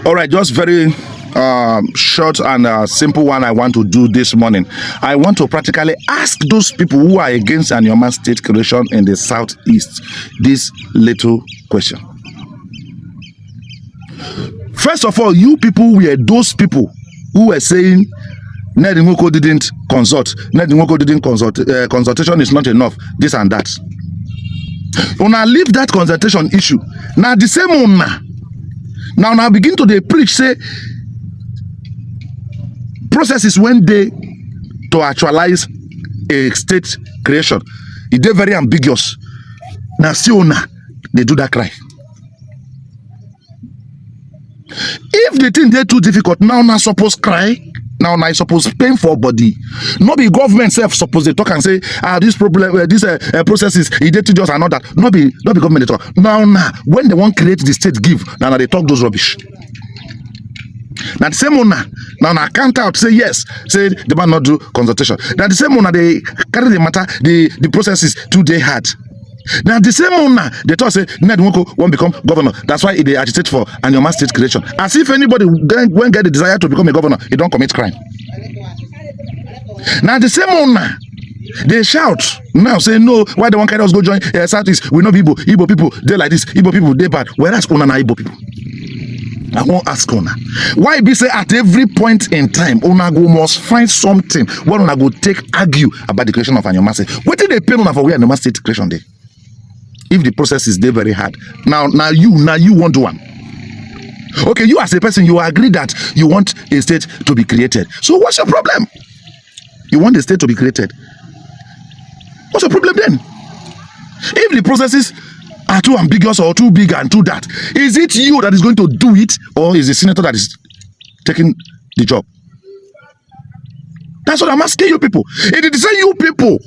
All right, just very short and simple one I want to do this morning. I want to practically ask those people who are against Anioma State Creation in the southeast this little question. First of all, you people were those people who were saying Nwoko didn't consult. Nwoko didn't consult. Consultation is not enough. This and that. Una leave that consultation issue. Now the same una. Now begin to preach say processes when they to actualize a state creation. It is very ambiguous. Now still una they do that cry. If the thing they too difficult, now not supposed cry. Now I suppose pain for body. Not be government self suppose they talk and say this problem this processes it did just another. Not be government they talk. Now when they want create the state give now they talk those rubbish. Now the same one now I count out say yes say they might not do consultation. Now the same one they carry the matter the processes too they had. Now the same one they thought say Nwoko won't become governor. That's why they agitate for Anioma State Creation. As if anybody when get the desire to become a governor, he don't commit crime. Now the same one they shout now say no, why they want carry us go join Southeast? We know Igbo people they like this, Igbo people they bad. Whereas Una na Igbo people. I won't ask Una. Why be say at every point in time Una go must find something where Una go take argue about the creation of Anioma State. What did they pay Una for where Anioma State Creation day? If the process is there very hard. Now you want one. Okay, you as a person, you agree that you want a state to be created. So what's your problem? You want the state to be created. What's your problem then? If the processes are too ambiguous or too big and too that, is it you that is going to do it or is the senator that is taking the job? That's what I'm asking you people. It is you people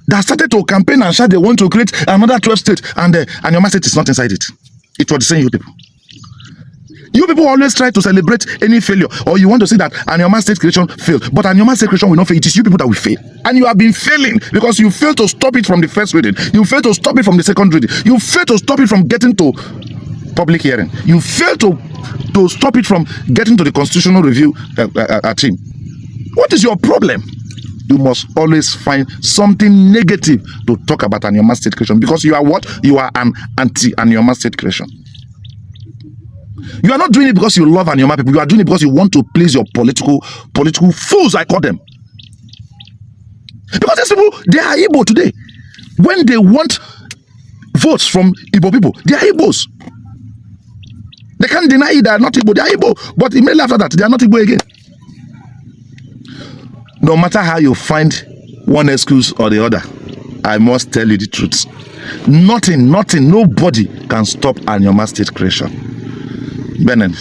that started to campaign and shout they want to create another 12 state and Anioma State is not inside it. It was the same you people. You people always try to celebrate any failure or you want to say that Anioma State Creation failed. But Anioma State Creation will not fail. It is you people that will fail. And you have been failing because you failed to stop it from the first reading. You failed to stop it from the second reading. You failed to stop it from getting to public hearing. You failed to stop it from getting to the constitutional review team. What is your problem? You must always find something negative to talk about Anioma State Creation because you are what? You are an anti-Anioma State Creation. You are not doing it because you love Anioma people. You are doing it because you want to please your political fools, I call them. Because these people, they are Igbo today. When they want votes from Igbo people, they are Igbos. They can't deny it, they are not Igbo, they are Igbo. But immediately after that, they are not Igbo again. No matter how you find one excuse or the other, I must tell you the truth. Nothing, nobody can stop Anioma State Creation. Benin.